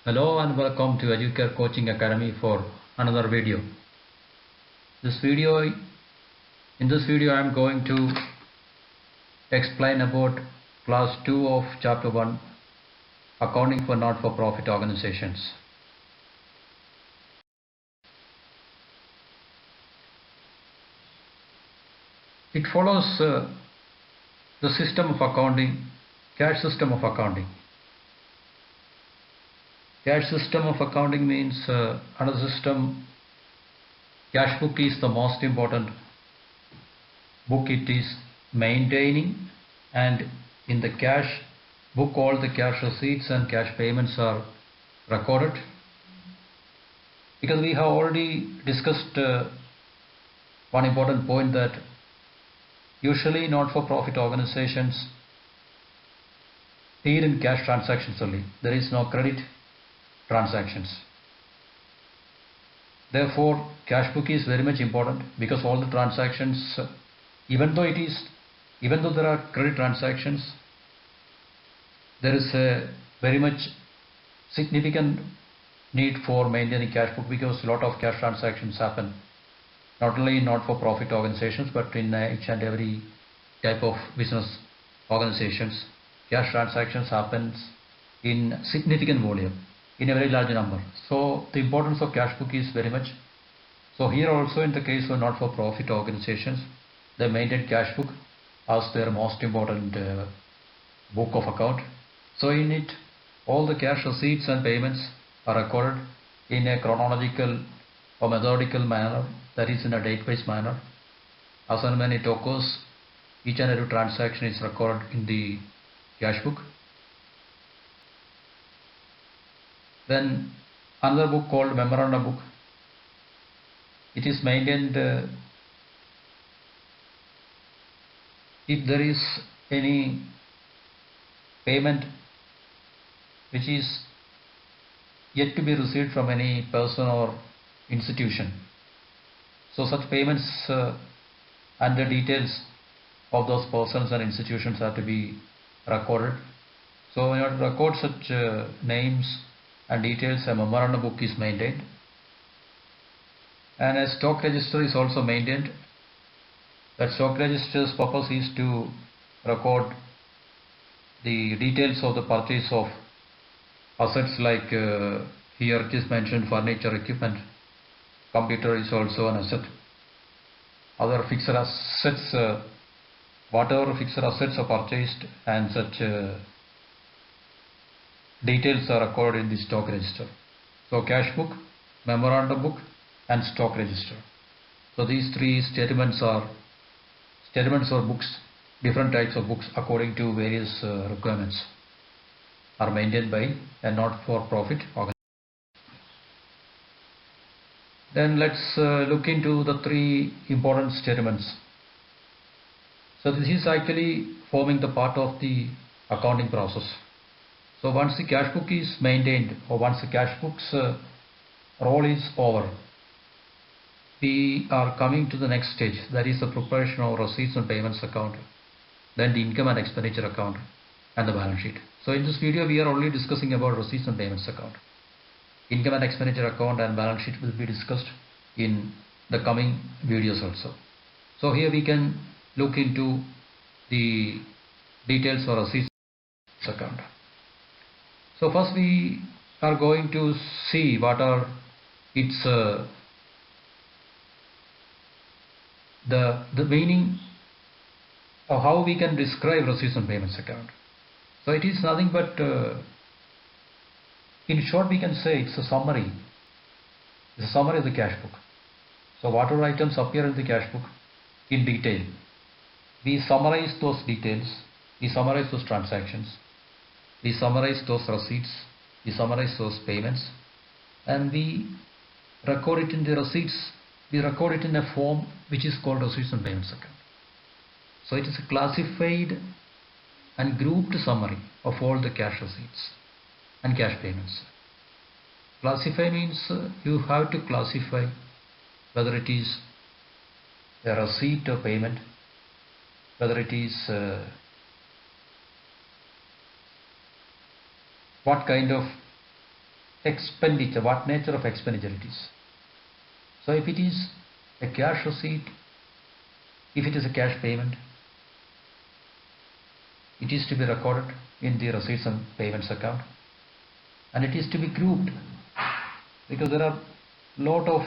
Hello and welcome to Educare Coaching Academy for another video. This video, in this video I am going to explain about class 2 of chapter 1, accounting for not-for-profit organizations. It follows the system of accounting, cash system of accounting. Cash system of accounting means another system. Cash book is the most important book it is maintaining, and in the cash book all the cash receipts and cash payments are recorded. Because we have already discussed one important point, that usually not-for-profit organizations deal in cash transactions only. There is no credit transactions. Therefore, cash book is very much important, because all the transactions, even though there are credit transactions, there is a very much significant need for maintaining cash book, because a lot of cash transactions happen not only in not-for-profit organizations but in each and every type of business organizations. Cash transactions happens in significant volume, in a very large number. So the importance of cash book is very much. So here also, in the case of not-for-profit organizations, they maintain cash book as their most important book of account. So in it, all the cash receipts and payments are recorded in a chronological or methodical manner, that is in a date-based manner. As and when it occurs, each and every transaction is recorded in the cash book. Then another book called memorandum book. It is maintained if there is any payment which is yet to be received from any person or institution. So such payments and the details of those persons and institutions are to be recorded. So in order to record such names and details, a memorandum book is maintained. And a stock register is also maintained. That stock register's purpose is to record the details of the purchase of assets, like here it is mentioned furniture, equipment, computer is also an asset. Other fixed assets, whatever fixed assets are purchased, and such details are recorded in the stock register. So cash book, memorandum book and stock register. So these three statements or books, different types of books according to various requirements, are maintained by a not-for-profit organization. Then let's look into the three important statements. So this is actually forming the part of the accounting process. So once the cash book is maintained, or once the cash book's role is over, we are coming to the next stage, that is the preparation of receipts and payments account, then the income and expenditure account, and the balance sheet. So in this video we are only discussing about receipts and payments account. Income and expenditure account and balance sheet will be discussed in the coming videos also. So here we can look into the details for receipts account. So first we are going to see what are its the meaning of how we can describe receipts and payments account. So it is nothing but in short we can say it's a summary. It's a summary of the cash book. So whatever items appear in the cash book in detail, we summarize those details, we summarize those transactions, we summarize those receipts, we summarize those payments, and we record it in the receipts. We record it in a form which is called receipts and payments account. So it is a classified and grouped summary of all the cash receipts and cash payments. Classify means you have to classify whether it is a receipt or payment, whether it is what kind of expenditure, what nature of expenditure it is. So if it is a cash receipt, if it is a cash payment, it is to be recorded in the receipts and payments account, and it is to be grouped, because there are lot of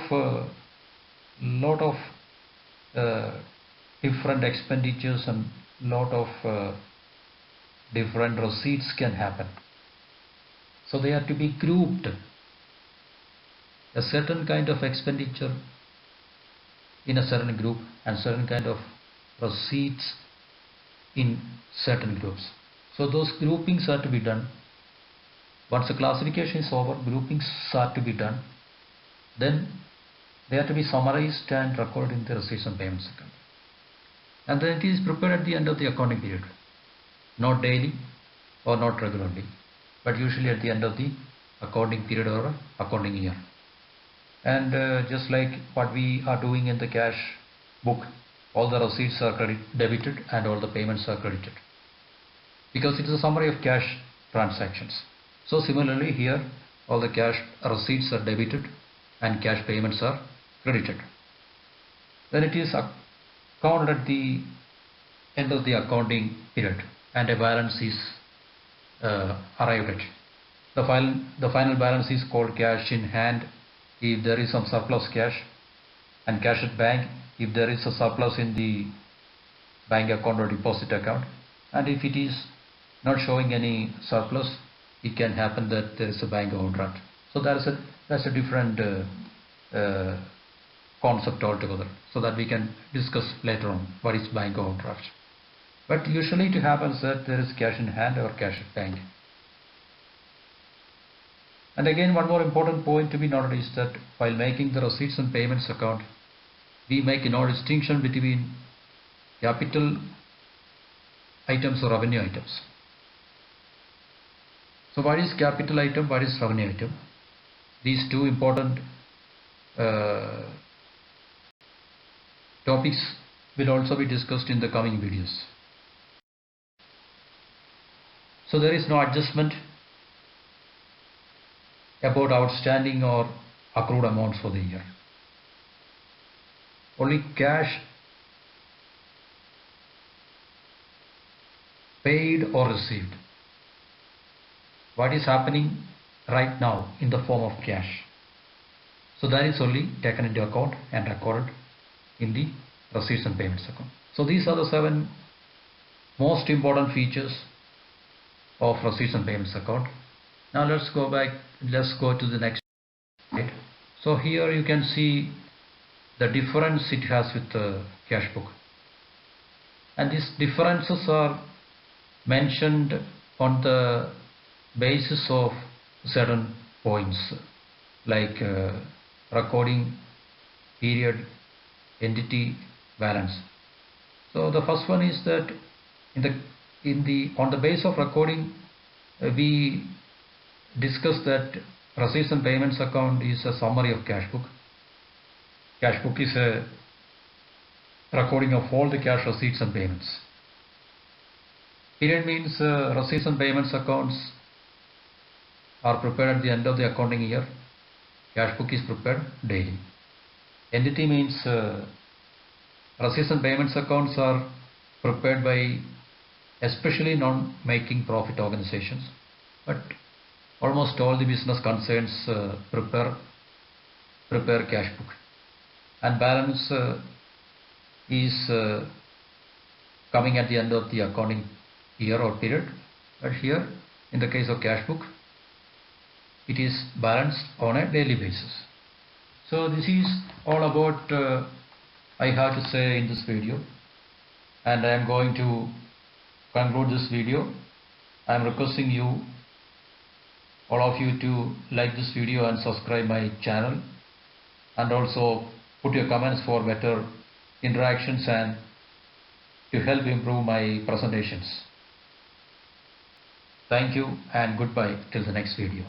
different expenditures and lot of different receipts can happen. So they are to be grouped. A certain kind of expenditure in a certain group and certain kind of receipts in certain groups. So those groupings are to be done. Once the classification is over, groupings are to be done. Then they are to be summarized and recorded in the receipts and payments account. And then it is prepared at the end of the accounting period. Not daily or not regularly, but usually at the end of the accounting period or accounting year. And just like what we are doing in the cash book, all the receipts are debited and all the payments are credited, because it is a summary of cash transactions. So similarly here, all the cash receipts are debited and cash payments are credited. Then it is accounted at the end of the accounting period and a balance is arrived at. The final balance is called cash in hand if there is some surplus cash, and cash at bank if there is a surplus in the bank account or deposit account. And if it is not showing any surplus, it can happen that there is a bank overdraft. So that's a different concept altogether, so that we can discuss later on what is bank overdraft. But usually it happens that there is cash in hand or cash at bank. And again, one more important point to be noted is that while making the receipts and payments account, we make no distinction between capital items or revenue items. So what is capital item, what is revenue item? These two important topics will also be discussed in the coming videos. So there is no adjustment about outstanding or accrued amounts for the year. Only cash paid or received. What is happening right now in the form of cash. So that is only taken into account and recorded in the receipts and payments account. So these are the 7 most important features of receipts and payments account. Now let's go to the next slide. So here you can see the difference it has with the cash book, and these differences are mentioned on the basis of certain points like recording period, entity, balance. So the first one is that on the base of recording, we discussed that receipts and payments account is a summary of cash book. Cash book is a recording of all the cash receipts and payments. Period means receipts and payments accounts are prepared at the end of the accounting year. Cash book is prepared daily. Entity means receipts and payments accounts are prepared by especially non-making profit organizations, but almost all the business concerns prepare cash book. And balance is coming at the end of the accounting year or period, but here in the case of cash book, it is balanced on a daily basis. So this is all about I have to say in this video, and I am going to conclude this video. I am requesting you, all of you, to like this video and subscribe my channel, and also put your comments for better interactions and to help improve my presentations. Thank you and goodbye till the next video.